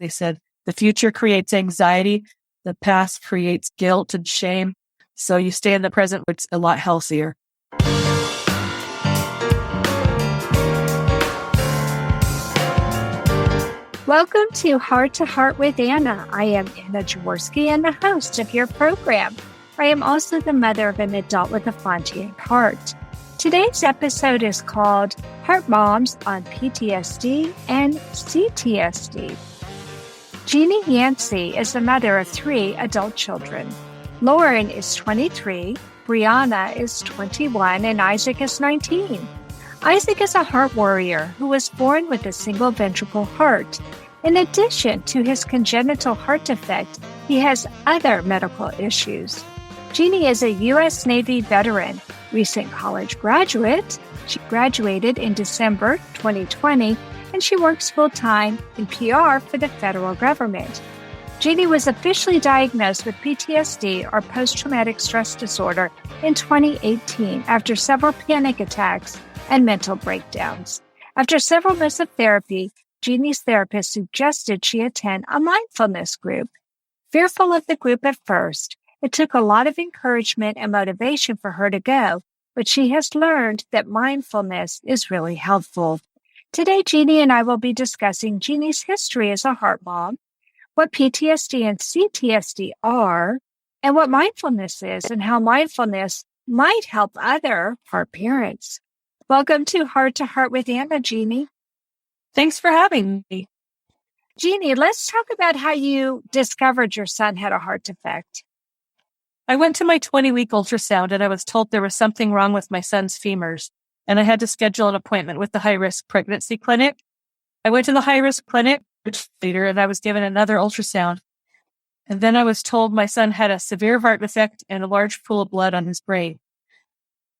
They said, the future creates anxiety. The past creates guilt and shame. So you stay in the present, which is a lot healthier. Welcome to Heart to Heart with Anna. I am Anna Jaworski and the host of your program. I am also the mother of an adult with a Fontian heart. Today's episode is called Heart Moms on PTSD and CTSD. Djinni Yancey is the mother of 3 adult children. Lauren is 23, Brianna is 21, and Isaac is 19. Isaac is a heart warrior who was born with a single ventricle heart. In addition to his congenital heart defect, he has other medical issues. Djinni is a U.S. Navy veteran, recent college graduate. She graduated in December 2020, and she works full-time in PR for the federal government. Djinni was officially diagnosed with PTSD or post-traumatic stress disorder in 2018 after several panic attacks and mental breakdowns. After several months of therapy, Djinni's therapist suggested she attend a mindfulness group. Fearful of the group at first, it took a lot of encouragement and motivation for her to go, but she has learned that mindfulness is really helpful. Today, Djinni and I will be discussing Djinni's history as a heart mom, what PTSD and CTSD are, and what mindfulness is, and how mindfulness might help other heart parents. Welcome to Heart with Anna, Djinni. Thanks for having me. Djinni, let's talk about how you discovered your son had a heart defect. I went to my 20-week ultrasound and I was told there was something wrong with my son's femurs, and I had to schedule an appointment with the high-risk pregnancy clinic. I went to the high-risk clinic later and I was given another ultrasound. And then I was told my son had a severe heart defect and a large pool of blood on his brain.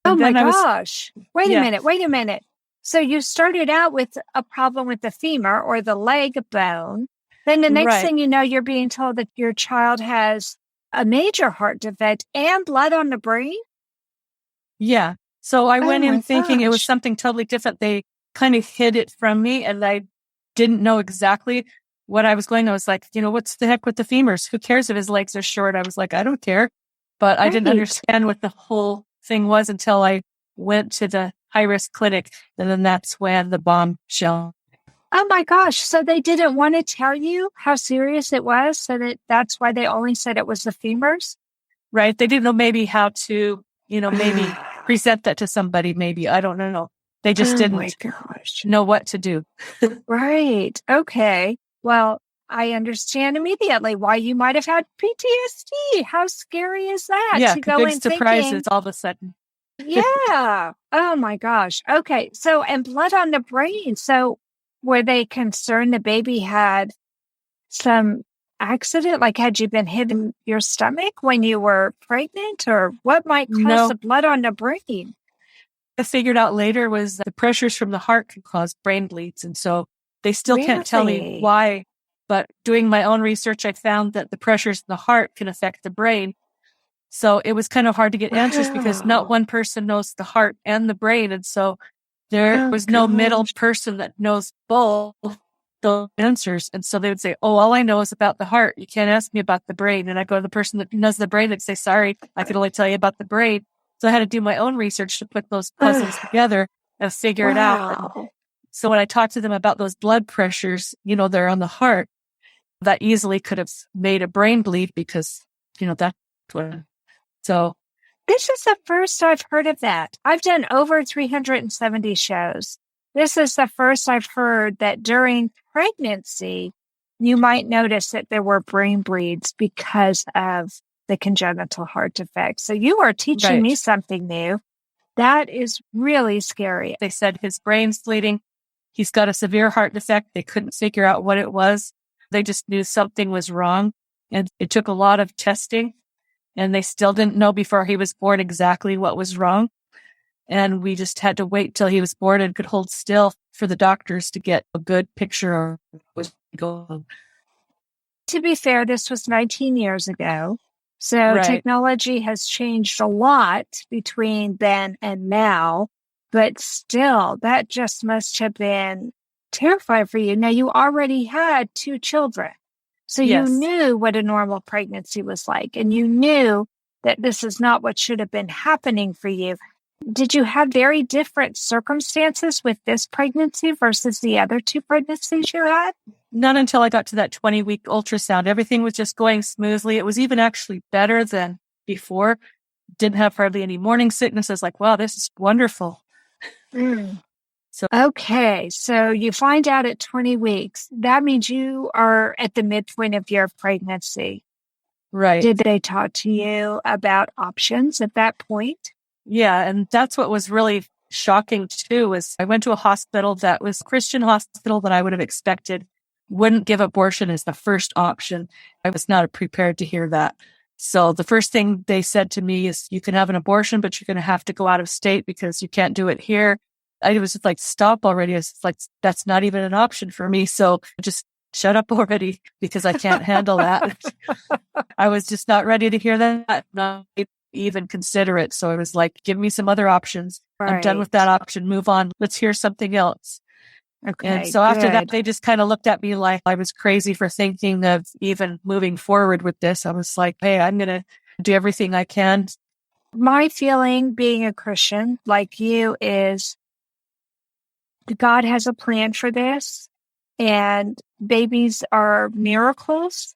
Oh my gosh. Wait a minute. So you started out with a problem with the femur or the leg bone. Then the next thing you know, you're being told that your child has a major heart defect and blood on the brain? Yeah. So I went in thinking it was something totally different. They kind of hid it from me and I didn't know exactly what I was going. I was like, what's the heck with the femurs? Who cares if his legs are short? I was like, I don't care. But I didn't understand what the whole thing was until I went to the high-risk clinic. And then that's when the bombshell. Oh my gosh. So they didn't want to tell you how serious it was? So that's why they only said it was the femurs? Right. They didn't know maybe how to, maybe present that to somebody. Maybe. I don't know. They just didn't know what to do. Right. Okay. Well, I understand immediately why you might have had PTSD. How scary is that? Yeah, to go in surprises thinking, all of a sudden. Yeah. Oh my gosh. Okay. So, and blood on the brain. So were they concerned the baby had some accident? Like, had you been hit in your stomach when you were pregnant, or what might cause the blood on the brain? I figured out later was that the pressures from the heart can cause brain bleeds. And so they still can't tell me why. But doing my own research, I found that the pressures in the heart can affect the brain. So it was kind of hard to get answers because not one person knows the heart and the brain. And so there was no middle person that knows both the answers. And so they would say, all I know is about the heart. You can't ask me about the brain. And I go to the person that knows the brain and say, sorry, I can only tell you about the brain. So I had to do my own research to put those puzzles together and figure it out. So when I talked to them about those blood pressures, they're on the heart, that easily could have made a brain bleed because, that's what. So this is the first I've heard of that. I've done over 370 shows. This is the first I've heard that during pregnancy, you might notice that there were brain bleeds because of the congenital heart defect. So you are teaching me something new. That is really scary. They said his brain's bleeding. He's got a severe heart defect. They couldn't figure out what it was. They just knew something was wrong. And it took a lot of testing. And they still didn't know before he was born exactly what was wrong. And we just had to wait till he was born and could hold still for the doctors to get a good picture of what was going on. To be fair, this was 19 years ago. So technology has changed a lot between then and now. But still, that just must have been terrified for you. Now, you already had 2 children. So you Yes. knew what a normal pregnancy was like, and you knew that this is not what should have been happening for you. Did you have very different circumstances with this pregnancy versus the other 2 pregnancies you had? Not until I got to that 20-week ultrasound. Everything was just going smoothly. It was even actually better than before. Didn't have hardly any morning sickness. I was like, wow, this is wonderful. Okay, so you find out at 20 weeks. That means you are at the midpoint of your pregnancy. Right. Did they talk to you about options at that point? Yeah, and that's what was really shocking too, was I went to a hospital that was a Christian hospital that I would have expected wouldn't give abortion as the first option. I was not prepared to hear that. So the first thing they said to me is, you can have an abortion, but you're going to have to go out of state because you can't do it here. I was just like, stop already. It's like, that's not even an option for me. So just shut up already because I can't handle that. I was just not ready to hear that, not even consider it. So I was like, give me some other options. Right. I'm done with that option. Move on. Let's hear something else. Okay. And so after that, they just kind of looked at me like I was crazy for thinking of even moving forward with this. I was like, hey, I'm going to do everything I can. My feeling being a Christian like you is God has a plan for this, and babies are miracles.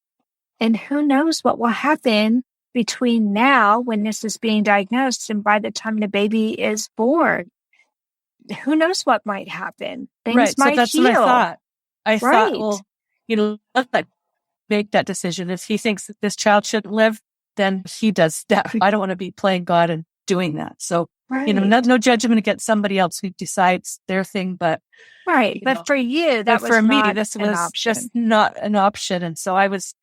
And who knows what will happen between now when this is being diagnosed and by the time the baby is born. Who knows what might happen? Things might so that's heal. what I thought. I thought, Right. well, let that make that decision. If he thinks that this child shouldn't live, then he does that. I don't want to be playing God and doing that. So, Right. no judgment against somebody else who decides their thing, but Right. But for you, that was for me, not this an was option. just not an option. And so I was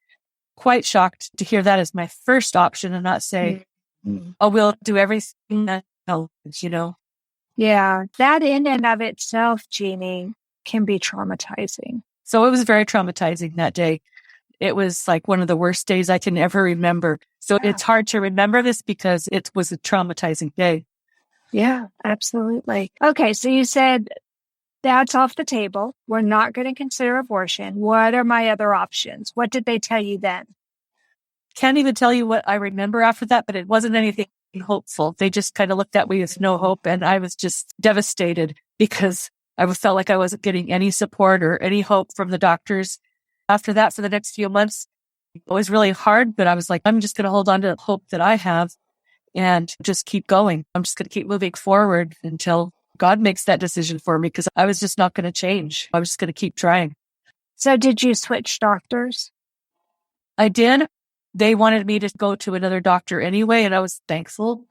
quite shocked to hear that as my first option and not say, oh, we'll do everything that helps, Yeah. That in and of itself, Djinni, can be traumatizing. So it was very traumatizing that day. It was like one of the worst days I can ever remember. So it's hard to remember this because it was a traumatizing day. Yeah, absolutely. Okay, so you said that's off the table. We're not going to consider abortion. What are my other options? What did they tell you then? Can't even tell you what I remember after that, but it wasn't anything hopeful. They just kind of looked at me with no hope, and I was just devastated because I felt like I wasn't getting any support or any hope from the doctors. After that, for the next few months, it was really hard, but I was like, I'm just going to hold on to the hope that I have and just keep going. I'm just going to keep moving forward until God makes that decision for me, because I was just not going to change. I was just going to keep trying. So did you switch doctors? I did. They wanted me to go to another doctor anyway, and I was thankful.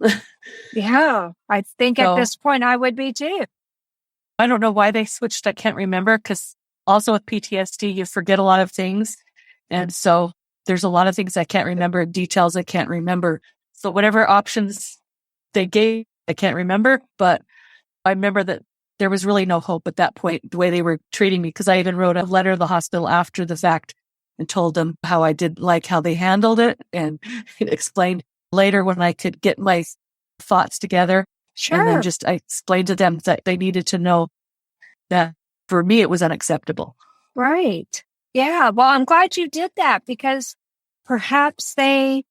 Yeah, I think at this point I would be too. I don't know why they switched. I can't remember, because also with PTSD, you forget a lot of things. And so there's a lot of things I can't remember, details I can't remember. So whatever options they gave, I can't remember. But I remember that there was really no hope at that point, the way they were treating me, because I even wrote a letter to the hospital after the fact and told them how I did like how they handled it, and explained later when I could get my thoughts together. Sure. And then I explained to them that they needed to know that for me, it was unacceptable. Right. Yeah. Well, I'm glad you did that, because perhaps they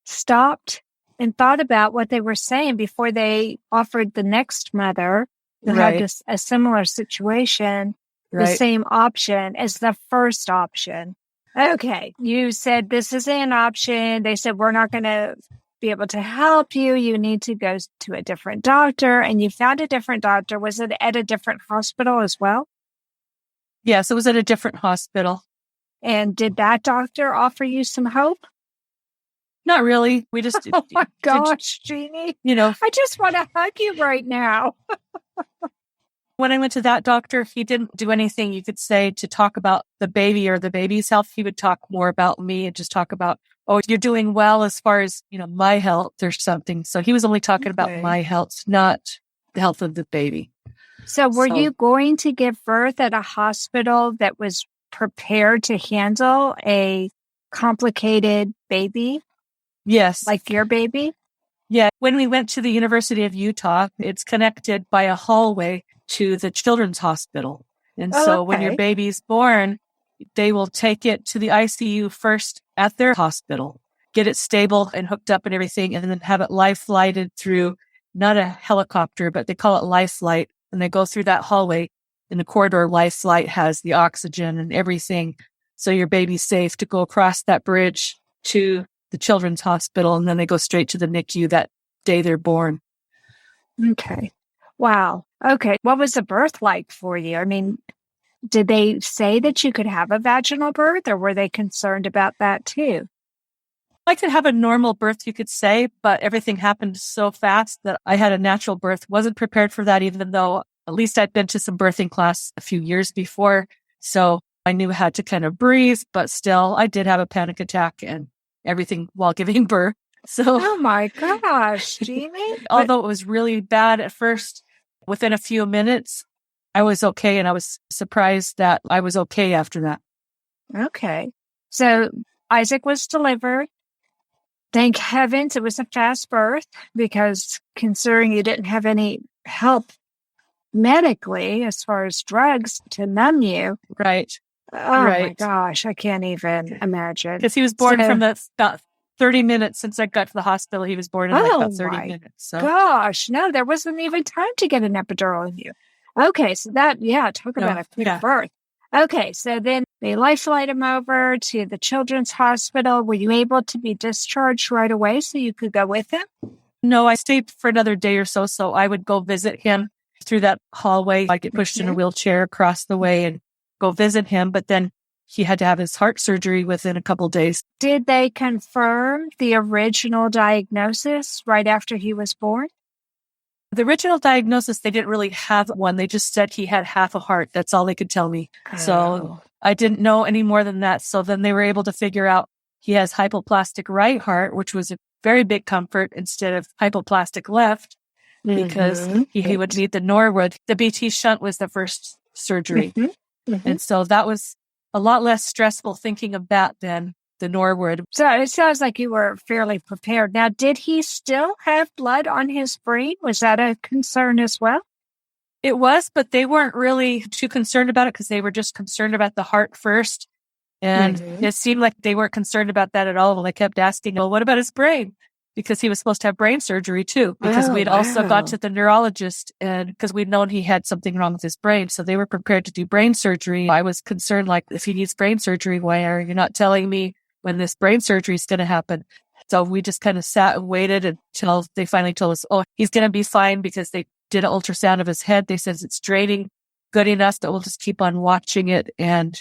stopped and thought about what they were saying before they offered the next mother who had a similar situation, the same option as the first option. Okay. You said this is an option. They said, we're not going to be able to help you. You need to go to a different doctor. And you found a different doctor. Was it at a different hospital as well? Yes, it was at a different hospital. And did that doctor offer you some hope? Not really. We just, oh my gosh, Djinni. I just want to hug you right now. When I went to that doctor, he didn't do anything you could say to talk about the baby or the baby's health. He would talk more about me and just talk about, oh, you're doing well as far as, my health or something. So he was only talking about my health, not the health of the baby. So were you going to give birth at a hospital that was prepared to handle a complicated baby? Yes. Like your baby? Yeah. When we went to the University of Utah, it's connected by a hallway to the children's hospital. And so when your baby's born, they will take it to the ICU first at their hospital, get it stable and hooked up and everything, and then have it life flighted through, not a helicopter, but they call it life flight. And they go through that hallway in the corridor. Life flight has the oxygen and everything. So your baby's safe to go across that bridge to the children's hospital. And then they go straight to the NICU that day they're born. Okay. Wow. Okay. What was the birth like for you? I mean, did they say that you could have a vaginal birth, or were they concerned about that too? I could have a normal birth, you could say, but everything happened so fast that I had a natural birth. Wasn't prepared for that, even though at least I'd been to some birthing class a few years before. So I knew how to kind of breathe, but still I did have a panic attack and everything while giving birth. So, oh my gosh, Djinni. Although it was really bad at first, within a few minutes, I was okay. And I was surprised that I was okay after that. Okay. So Isaac was delivered. Thank heavens it was a fast birth, because considering you didn't have any help medically as far as drugs to numb you. Right. Oh my gosh, I can't even imagine. Because he was born from about 30 minutes since I got to the hospital. He was born in about 30 minutes. So. Gosh, no, there wasn't even time to get an epidural in you. Okay, so that, talk about a quick birth. Okay, so then they life flight him over to the children's hospital. Were you able to be discharged right away so you could go with him? No, I stayed for another day or so. So I would go visit him through that hallway. I'd get pushed in a wheelchair across the way and go visit him. But then he had to have his heart surgery within a couple of days. Did they confirm the original diagnosis right after he was born? The original diagnosis, they didn't really have one. They just said he had half a heart. That's all they could tell me. Oh. So I didn't know any more than that. So then they were able to figure out he has hypoplastic right heart, which was a very big comfort instead of hypoplastic left, because he would need the Norwood. The BT shunt was the first surgery. And so that was a lot less stressful thinking of that than the Norwood. So it sounds like you were fairly prepared. Now, did he still have blood on his brain? Was that a concern as well? It was, but they weren't really too concerned about it because they were just concerned about the heart first. And it seemed like they weren't concerned about that at all. They kept asking, well, what about his brain? Because he was supposed to have brain surgery too, because we'd also got to the neurologist, and because we'd known he had something wrong with his brain. So they were prepared to do brain surgery. I was concerned, like, if he needs brain surgery, why are you not telling me when this brain surgery is going to happen? So we just kind of sat and waited until they finally told us, oh, he's going to be fine, because they did an ultrasound of his head. They said it's draining good enough that we'll just keep on watching it. And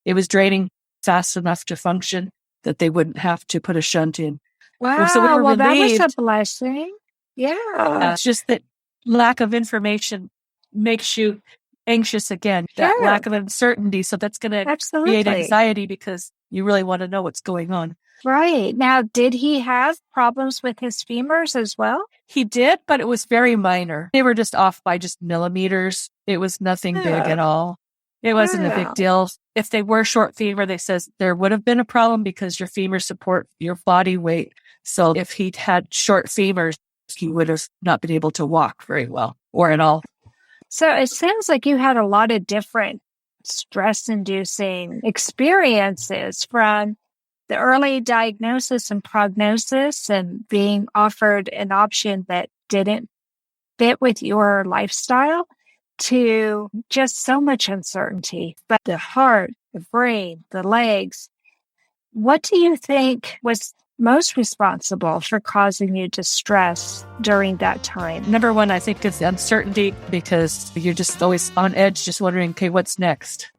it was draining fast enough to function that they wouldn't have to put a shunt in. Wow. So we were relieved. That was a blessing. Yeah. It's just that lack of information makes you anxious again. That lack of uncertainty. So that's going to create anxiety, because you really want to know what's going on. Right. Now, did he have problems with his femurs as well? He did, but it was very minor. They were just off by just millimeters. It was nothing big at all. It wasn't a big deal. If they were short femur, they says there would have been a problem because your femurs support your body weight. So if he'd had short femurs, he would have not been able to walk very well or at all. So it sounds like you had a lot of different stress-inducing experiences, from the early diagnosis and prognosis and being offered an option that didn't fit with your lifestyle, to just so much uncertainty. But the heart, the brain, the legs, what do you think was most responsible for causing you distress during that time? Number one, I think it's the uncertainty, because you're just always on edge, just wondering, okay, what's next?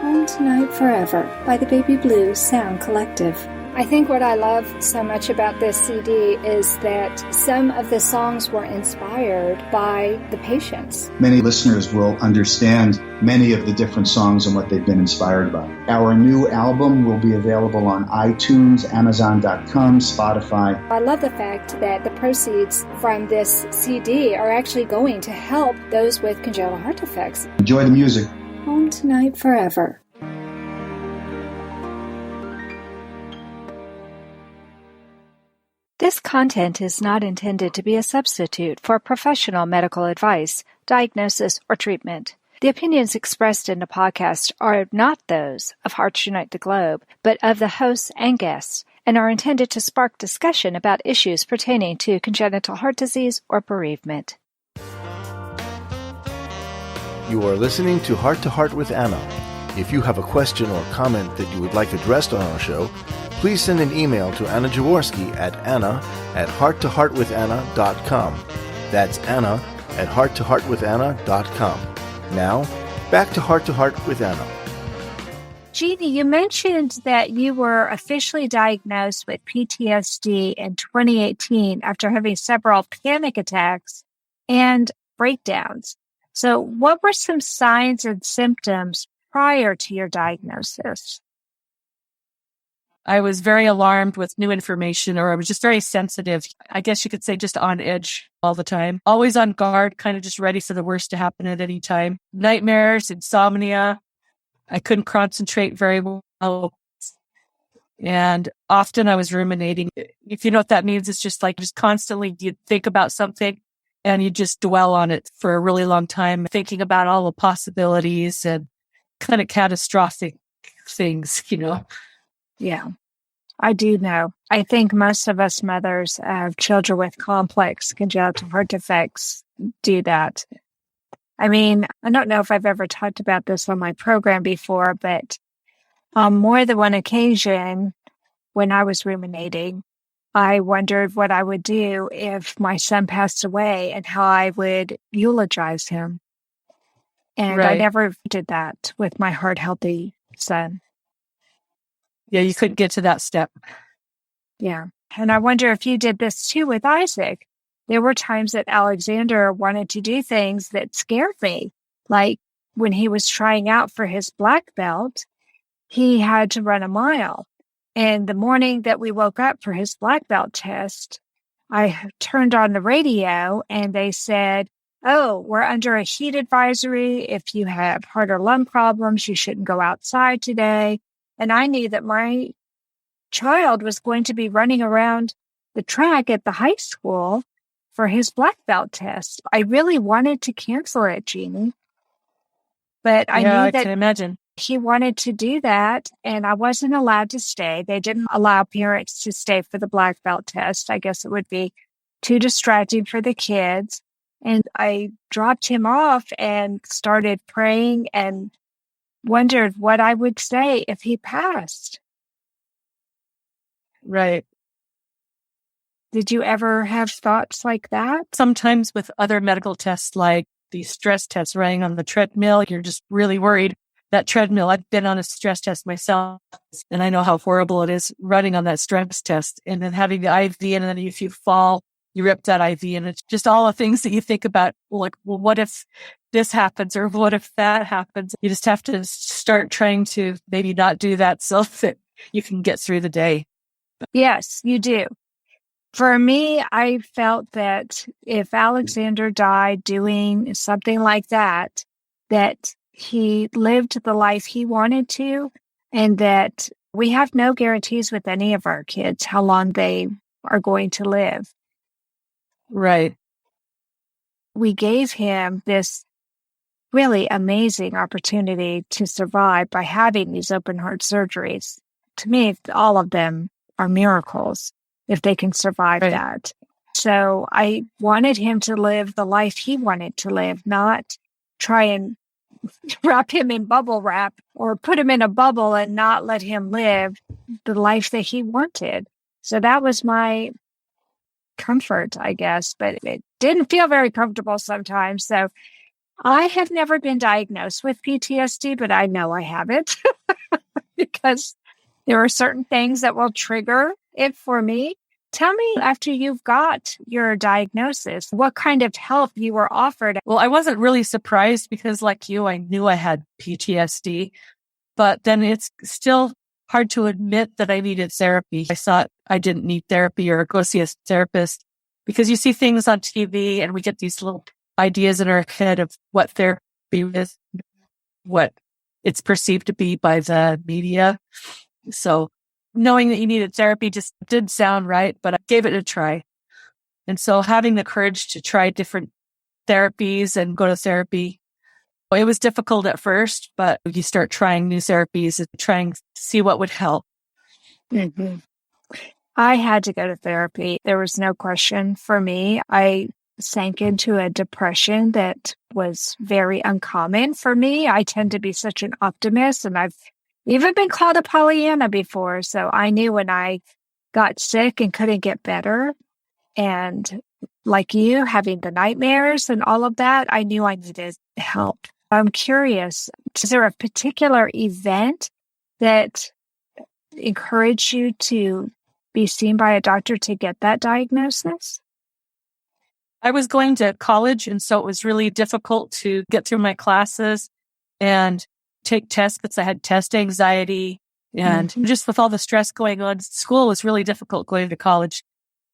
Home Tonight Forever by the Baby Blue Sound Collective. I think what I love so much about this CD is that some of the songs were inspired by the patients. Many listeners will understand many of the different songs and what they've been inspired by. Our new album will be available on iTunes, Amazon.com, Spotify. I love the fact that the proceeds from this CD are actually going to help those with congenital heart defects. Enjoy the music. Home Tonight Forever. This content is not intended to be a substitute for professional medical advice, diagnosis, or treatment. The opinions expressed in the podcast are not those of Hearts Unite the Globe, but of the hosts and guests, and are intended to spark discussion about issues pertaining to congenital heart disease or bereavement. You are listening to Heart with Anna. If you have a question or comment that you would like addressed on our show, please send an email to Anna Jaworski at anna@hearttoheartwithanna.com. That's anna@hearttoheartwithanna.com. Now, back to Heart with Anna. Djinni, you mentioned that you were officially diagnosed with PTSD in 2018 after having several panic attacks and breakdowns. So what were some signs and symptoms prior to your diagnosis? I was very alarmed with new information, or I was just very sensitive. I guess you could say just on edge all the time. Always on guard, kind of just ready for the worst to happen at any time. Nightmares, insomnia. I couldn't concentrate very well. And often I was ruminating. If you know what that means, it's just constantly you think about something and you just dwell on it for a really long time, thinking about all the possibilities and kind of catastrophic things, Yeah, I do know. I think most of us mothers of children with complex congenital heart defects do that. I mean, I don't know if I've ever talked about this on my program before, but on more than one occasion when I was ruminating, I wondered what I would do if my son passed away and how I would eulogize him. And I never did that with my heart-healthy son. Yeah, you couldn't get to that step. Yeah. And I wonder if you did this too with Isaac. There were times that Alexander wanted to do things that scared me. Like when he was trying out for his black belt, he had to run a mile. And the morning that we woke up for his black belt test, I turned on the radio and they said, "Oh, we're under a heat advisory. If you have heart or lung problems, you shouldn't go outside today." And I knew that my child was going to be running around the track at the high school for his black belt test. I really wanted to cancel it, Djinni. But I knew that I can imagine. He wanted to do that, and I wasn't allowed to stay. They didn't allow parents to stay for the black belt test. I guess it would be too distracting for the kids. And I dropped him off and started praying and wondered what I would say if he passed. Right. Did you ever have thoughts like that? Sometimes with other medical tests, like the stress tests running on the treadmill, you're just really worried. That treadmill, I've been on a stress test myself, and I know how horrible it is running on that stress test and then having the IV, and then if you fall, you rip that IV, and it's just all the things that you think about, like, well, what if this happens, or what if that happens? You just have to start trying to maybe not do that so that you can get through the day. Yes, you do. For me, I felt that if Alexander died doing something like that, that he lived the life he wanted to, and that we have no guarantees with any of our kids how long they are going to live. Right. We gave him this really amazing opportunity to survive by having these open heart surgeries. To me, all of them are miracles if they can survive that. So I wanted him to live the life he wanted to live, not try and wrap him in bubble wrap or put him in a bubble and not let him live the life that he wanted. So that was my comfort, I guess, but it didn't feel very comfortable sometimes. So I have never been diagnosed with PTSD, but I know I have it because there are certain things that will trigger it for me. Tell me, after you've got your diagnosis, what kind of help you were offered? Well, I wasn't really surprised because, like you, I knew I had PTSD, but then it's still hard to admit that I needed therapy. I thought I didn't need therapy or go see a therapist because you see things on TV and we get these little ideas in our head of what therapy is, what it's perceived to be by the media. So knowing that you needed therapy just didn't sound right, but I gave it a try. And so having the courage to try different therapies and go to therapy, it was difficult at first, but you start trying new therapies and trying to see what would help. Mm-hmm. I had to go to therapy. There was no question for me. I sank into a depression that was very uncommon for me. I tend to be such an optimist, and I've even been called a Pollyanna before. So I knew when I got sick and couldn't get better, and like you, having the nightmares and all of that, I knew I needed help. I'm curious, is there a particular event that encouraged you to be seen by a doctor to get that diagnosis? I was going to college, and so it was really difficult to get through my classes and take tests because I had test anxiety. And just with all the stress going on, school was really difficult going to college.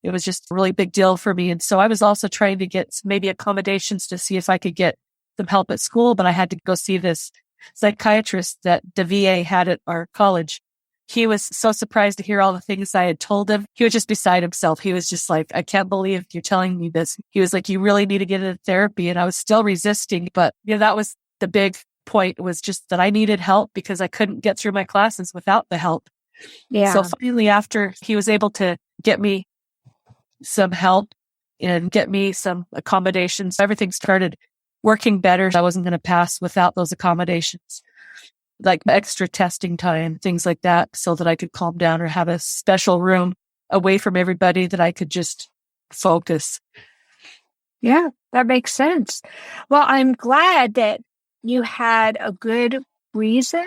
It was just a really big deal for me. And so I was also trying to get maybe accommodations to see if I could get some help at school, but I had to go see this psychiatrist that the VA had at our college. He was so surprised to hear all the things I had told him. He was just beside himself. He was just like, I can't believe you're telling me this. He was like, you really need to get into therapy. And I was still resisting. But that was the big point, was just that I needed help because I couldn't get through my classes without the help. Yeah. So finally, after he was able to get me some help and get me some accommodations, everything started working better. I wasn't going to pass without those accommodations, like extra testing time, things like that, so that I could calm down or have a special room away from everybody that I could just focus. Yeah, that makes sense. Well, I'm glad that you had a good reason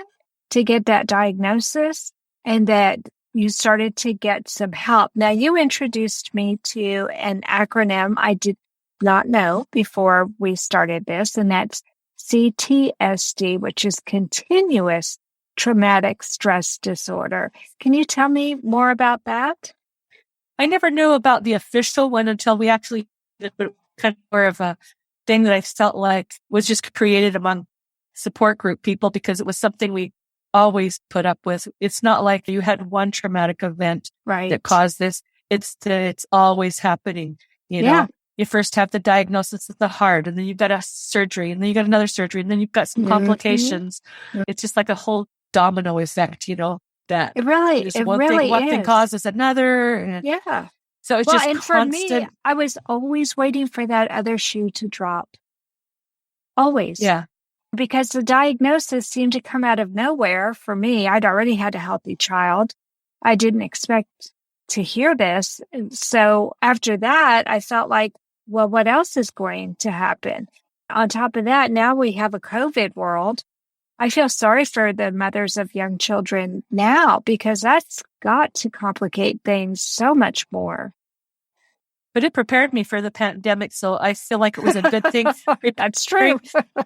to get that diagnosis and that you started to get some help. Now, you introduced me to an acronym I did not know before we started this, and that's CTSD, which is continuous traumatic stress disorder. Can you tell me more about that? I never knew about the official one until we actually did kind of more of a thing that I felt like was just created among support group people because it was something we always put up with. It's not like you had one traumatic event that caused this. It's always happening. You know, you first have the diagnosis of the heart, and then you've got a surgery, and then you got another surgery, and then you've got some complications. It's just like a whole domino effect, that it really one thing causes another. And so it's just and constant. For me, I was always waiting for that other shoe to drop. Always. Yeah. Because the diagnosis seemed to come out of nowhere for me. I'd already had a healthy child. I didn't expect to hear this. And so after that, I felt like, well, what else is going to happen? On top of that, now we have a COVID world. I feel sorry for the mothers of young children now because that's got to complicate things so much more. But it prepared me for the pandemic, so I feel like it was a good thing. That's true.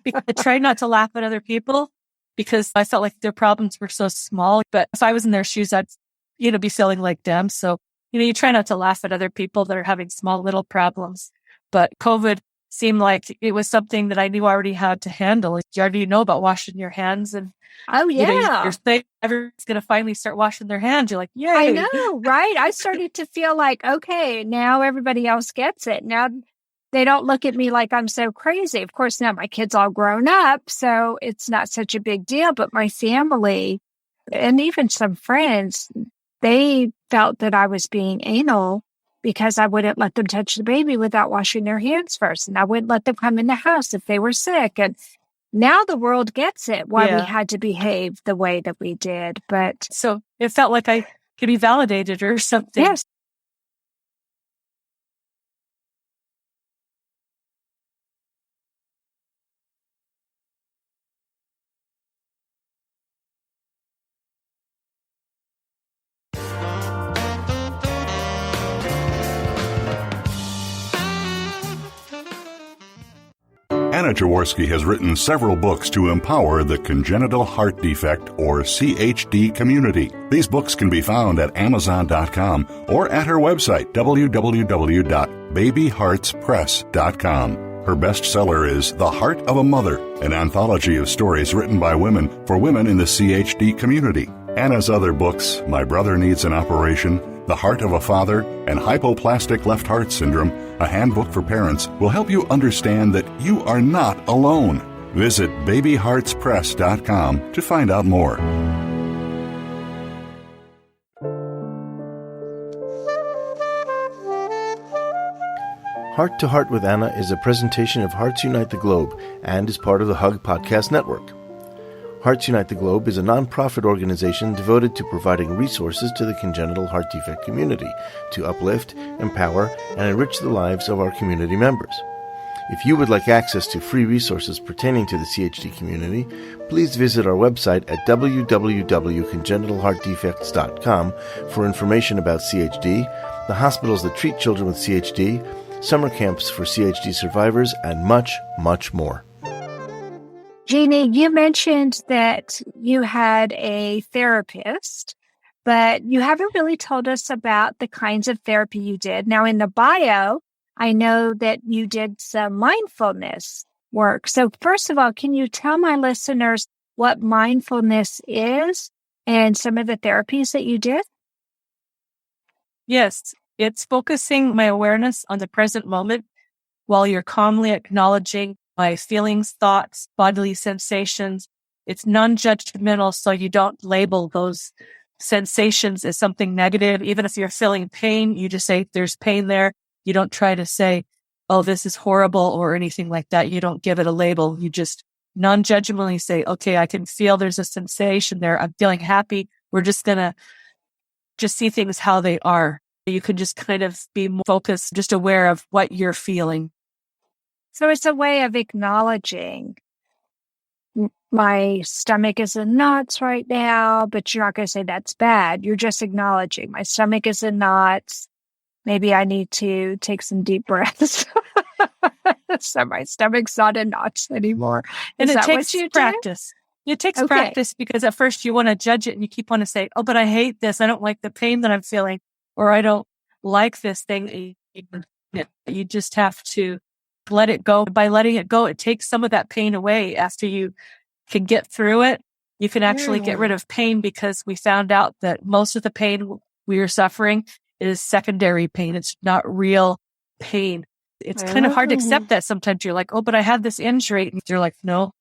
I tried not to laugh at other people because I felt like their problems were so small. But if I was in their shoes, I'd, be feeling like them. So, you try not to laugh at other people that are having small little problems. But COVID seemed like it was something that I knew I already had to handle. You already know about washing your hands, and you're saying everyone's going to finally start washing their hands. You're like, yay. I know, right? I started to feel like, okay, now everybody else gets it. Now they don't look at me like I'm so crazy. Of course, now my kids all grown up, so it's not such a big deal. But my family and even some friends, they felt that I was being anal because I wouldn't let them touch the baby without washing their hands first. And I wouldn't let them come in the house if they were sick. And now the world gets it, why we had to behave the way that we did. But so it felt like I could be validated or something. Yes. Anna Jaworski has written several books to empower the congenital heart defect, or CHD, community. These books can be found at Amazon.com or at her website, www.babyheartspress.com. Her bestseller is The Heart of a Mother, an anthology of stories written by women for women in the CHD community. Anna's other books, My Brother Needs an Operation, The Heart of a Father, and Hypoplastic Left Heart Syndrome, a handbook for parents, will help you understand that you are not alone. Visit babyheartspress.com to find out more. Heart to Heart with Anna is a presentation of Hearts Unite the Globe and is part of the Hug Podcast Network. Hearts Unite the Globe is a non-profit organization devoted to providing resources to the congenital heart defect community to uplift, empower, and enrich the lives of our community members. If you would like access to free resources pertaining to the CHD community, please visit our website at www.congenitalheartdefects.com for information about CHD, the hospitals that treat children with CHD, summer camps for CHD survivors, and much, much more. Djinni, you mentioned that you had a therapist, but you haven't really told us about the kinds of therapy you did. Now, in the bio, I know that you did some mindfulness work. So first of all, can you tell my listeners what mindfulness is and some of the therapies that you did? Yes, it's focusing my awareness on the present moment while you're calmly acknowledging my feelings, thoughts, bodily sensations. It's non-judgmental, so you don't label those sensations as something negative. Even if you're feeling pain, you just say, there's pain there. You don't try to say, oh, this is horrible or anything like that. You don't give it a label. You just non-judgmentally say, okay, I can feel there's a sensation there. I'm feeling happy. We're just going to just see things how they are. You can just kind of be more focused, just aware of what you're feeling. So it's a way of acknowledging my stomach is in knots right now, but you're not going to say that's bad. You're just acknowledging my stomach is in knots. Maybe I need to take some deep breaths. So my stomach's not in knots anymore. And it takes practice. It takes practice because at first you want to judge it and you keep wanting to say, oh, but I hate this. I don't like the pain that I'm feeling, or I don't like this thing. You just have to let it go. By letting it go, it takes some of that pain away. After you can get through it, you can actually get rid of pain, because we found out that most of the pain we are suffering is secondary pain. It's not real pain. It's kind of hard to accept that sometimes. You're like, oh, but I had this injury. And you're like, no,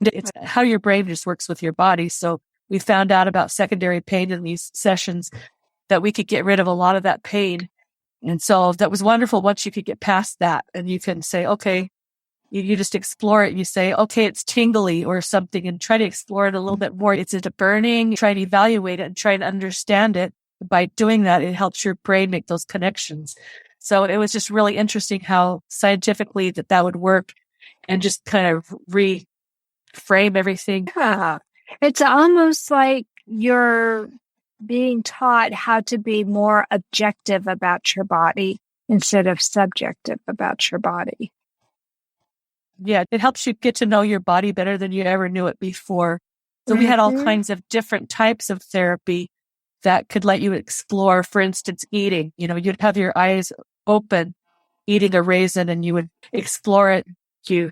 it's how your brain just works with your body. So we found out about secondary pain in these sessions, that we could get rid of a lot of that pain. And so that was wonderful once you could get past that, and you can say, okay, you just explore it. You say, okay, it's tingly or something, and try to explore it a little bit more. Is it a burning? Try to evaluate it and try to understand it. By doing that, it helps your brain make those connections. So it was just really interesting how scientifically that would work, and just kind of reframe everything. Yeah. It's almost like you're being taught how to be more objective about your body instead of subjective about your body. Yeah, it helps you get to know your body better than you ever knew it before. So we had all kinds of different types of therapy that could let you explore, for instance, eating. You'd have your eyes open, eating a raisin, and you would explore it. You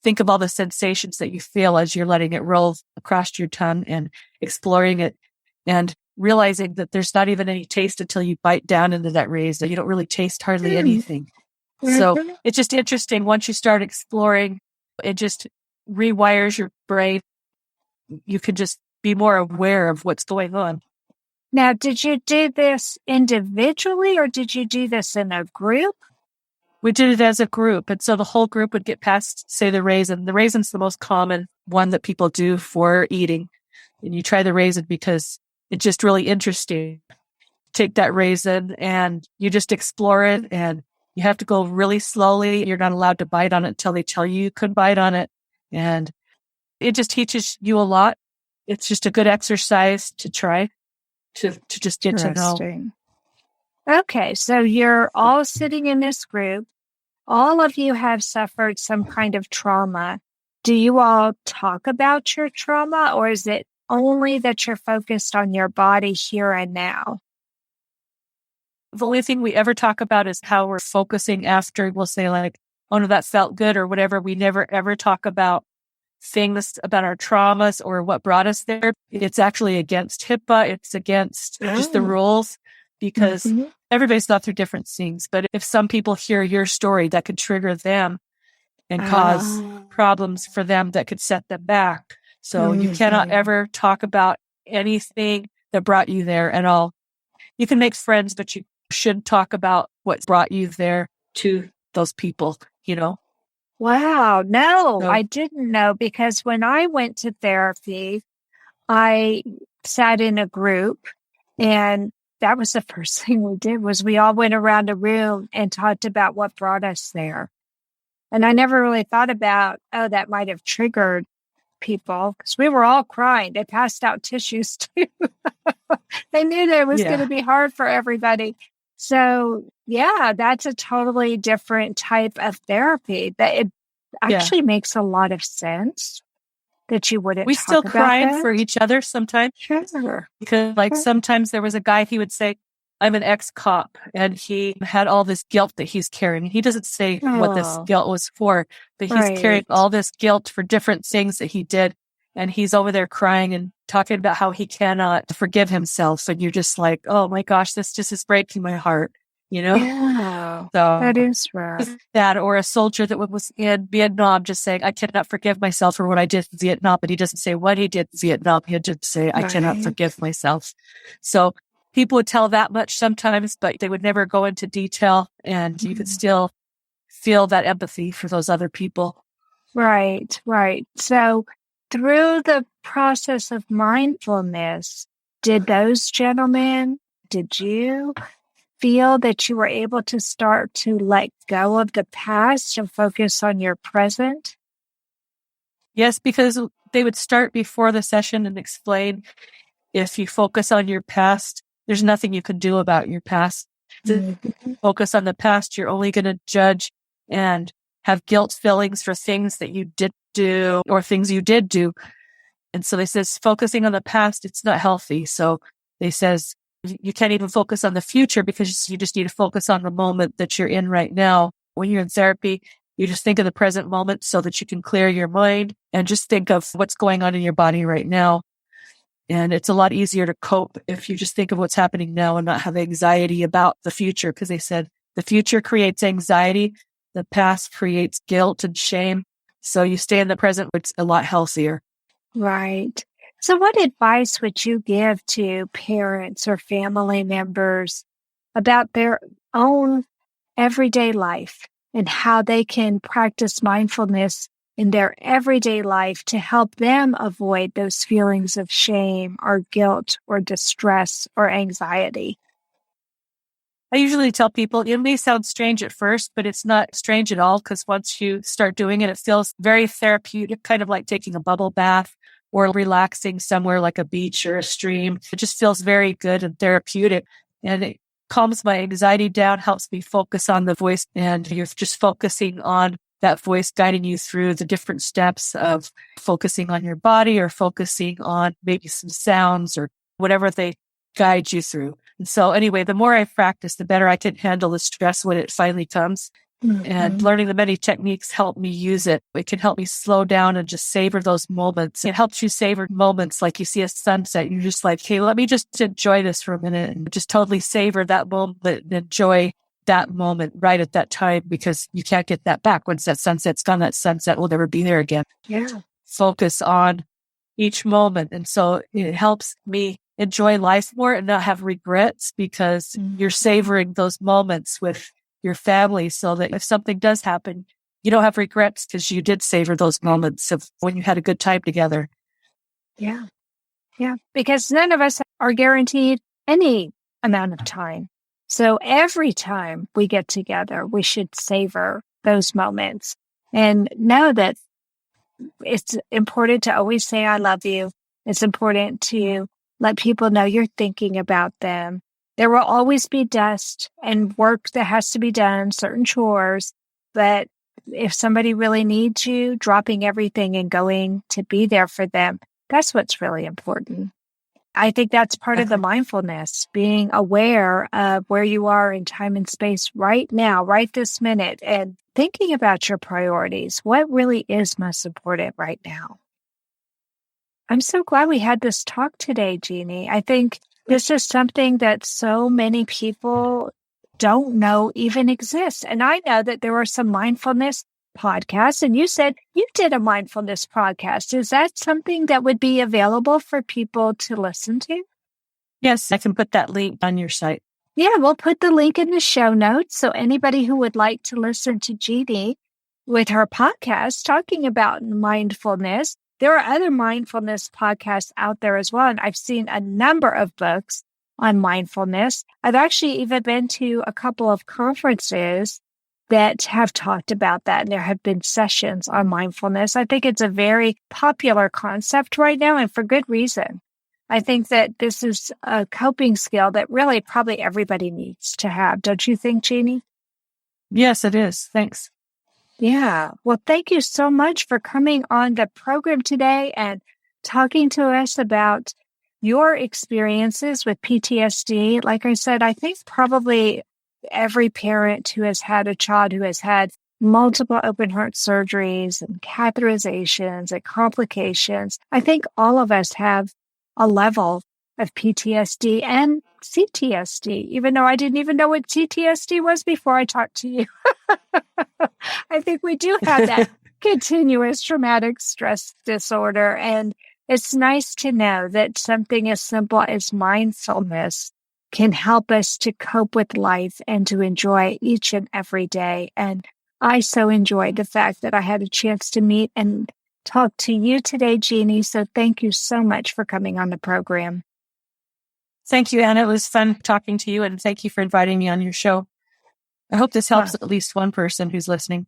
think of all the sensations that you feel as you're letting it roll across your tongue and exploring it, and realizing that there's not even any taste until you bite down into that raisin. You don't really taste hardly anything. So it's just interesting. Once you start exploring, it just rewires your brain. You can just be more aware of what's going on. Now, did you do this individually, or did you do this in a group? We did it as a group. And so the whole group would get past, say, the raisin. The raisin's the most common one that people do for eating. And you try the raisin because it's just really interesting. Take that raisin and you just explore it, and you have to go really slowly. You're not allowed to bite on it until they tell you could bite on it. And it just teaches you a lot. It's just a good exercise to try to just get to know. Okay, so you're all sitting in this group. All of you have suffered some kind of trauma. Do you all talk about your trauma, or is it only that you're focused on your body here and now? The only thing we ever talk about is how we're focusing after. We'll say like, oh no, that felt good or whatever. We never ever talk about things about our traumas or what brought us there. It's actually against HIPAA. It's against just the rules because everybody's gone through different things. But if some people hear your story, that could trigger them and cause problems for them that could set them back. So you cannot ever talk about anything that brought you there at all. You can make friends, but you shouldn't talk about what brought you there to those people, you know? Wow. No, I didn't know, because when I went to therapy, I sat in a group, and that was the first thing we did was we all went around a room and talked about what brought us there. And I never really thought about, that might have triggered people, because we were all crying. They passed out tissues too. They knew that it was going to be hard for everybody. So yeah, that's a totally different type of therapy. That it actually makes a lot of sense that you wouldn't. We talk still about cried that. for each other sometimes. Sure. Because like sometimes there was a guy, he would say, I'm an ex-cop, and he had all this guilt that he's carrying. He doesn't say what this guilt was for, but he's carrying all this guilt for different things that he did. And he's over there crying and talking about how he cannot forgive himself. And you're just like, oh my gosh, this just is breaking my heart, you know? Yeah, So that is right. That, or a soldier that was in Vietnam just saying, I cannot forgive myself for what I did in Vietnam. But he doesn't say what he did in Vietnam. He'll just say, I cannot forgive myself. So people would tell that much sometimes, but they would never go into detail, and you could still feel that empathy for those other people. Right. So through the process of mindfulness, did you feel that you were able to start to let go of the past and focus on your present? Yes, because they would start before the session and explain, if you focus on your past, there's nothing you can do about your past. Focus on the past, you're only going to judge and have guilt feelings for things that you did do or things you did do. And so they says, focusing on the past, it's not healthy. So they says, you can't even focus on the future, because you just need to focus on the moment that you're in right now. When you're in therapy, you just think of the present moment so that you can clear your mind and just think of what's going on in your body right now. And it's a lot easier to cope if you just think of what's happening now and not have anxiety about the future, because they said the future creates anxiety. The past creates guilt and shame. So you stay in the present, it's a lot healthier. Right. So what advice would you give to parents or family members about their own everyday life and how they can practice mindfulness in their everyday life to help them avoid those feelings of shame or guilt or distress or anxiety? I usually tell people, it may sound strange at first, but it's not strange at all, because once you start doing it, it feels very therapeutic, kind of like taking a bubble bath or relaxing somewhere like a beach or a stream. It just feels very good and therapeutic, and it calms my anxiety down, helps me focus on the voice, and you're just focusing on that voice guiding you through the different steps of focusing on your body or focusing on maybe some sounds or whatever they guide you through. And so anyway, the more I practice, the better I can handle the stress when it finally comes. And learning the many techniques help me use it. It can help me slow down and just savor those moments. It helps you savor moments like you see a sunset. You're just like, hey, let me just enjoy this for a minute and just totally savor that moment and enjoy that moment right at that time, because you can't get that back. Once that sunset's gone, that sunset will never be there again. Yeah. Focus on each moment. And so it helps me enjoy life more and not have regrets, because you're savoring those moments with your family, so that if something does happen, you don't have regrets, because you did savor those moments of when you had a good time together. Yeah. Because none of us are guaranteed any amount of time. So every time we get together, we should savor those moments and know that it's important to always say, I love you. It's important to let people know you're thinking about them. There will always be dust and work that has to be done, certain chores. But if somebody really needs you, dropping everything and going to be there for them, that's what's really important. I think that's part of the mindfulness, being aware of where you are in time and space right now, right this minute, and thinking about your priorities. What really is most important right now? I'm so glad we had this talk today, Djinni. I think this is something that so many people don't know even exists. And I know that there are some mindfulness podcasts, and you said you did a mindfulness podcast. Is that something that would be available for people to listen to? Yes, I can put that link on your site. Yeah, we'll put the link in the show notes. So anybody who would like to listen to Djinni with her podcast talking about mindfulness, there are other mindfulness podcasts out there as well. And I've seen a number of books on mindfulness. I've actually even been to a couple of conferences that have talked about that. And there have been sessions on mindfulness. I think it's a very popular concept right now, and for good reason. I think that this is a coping skill that really probably everybody needs to have. Don't you think, Djinni? Yes, it is. Thanks. Yeah. Well, thank you so much for coming on the program today and talking to us about your experiences with PTSD. Like I said, I think probably every parent who has had a child who has had multiple open heart surgeries and catheterizations and complications, I think all of us have a level of PTSD and CTSD, even though I didn't even know what CTSD was before I talked to you. I think we do have that continuous traumatic stress disorder. And it's nice to know that something as simple as mindfulness can help us to cope with life and to enjoy each and every day. And I so enjoyed the fact that I had a chance to meet and talk to you today, Djinni. So thank you so much for coming on the program. Thank you, Anna. It was fun talking to you, and thank you for inviting me on your show. I hope this helps at least one person who's listening.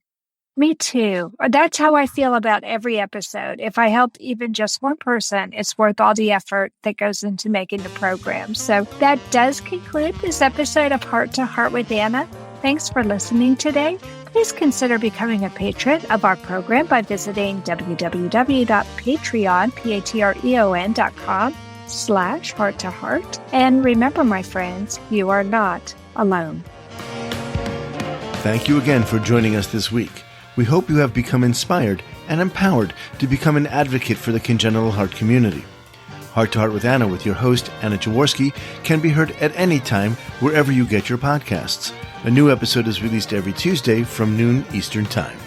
Me too. That's how I feel about every episode. If I help even just one person, it's worth all the effort that goes into making the program. So that does conclude this episode of Heart to Heart with Anna. Thanks for listening today. Please consider becoming a patron of our program by visiting www.patreon.com/heart to heart. And remember, my friends, you are not alone. Thank you again for joining us this week. We hope you have become inspired and empowered to become an advocate for the congenital heart community. Heart to Heart with Anna with your host, Anna Jaworski, can be heard at any time wherever you get your podcasts. A new episode is released every Tuesday from noon Eastern Time.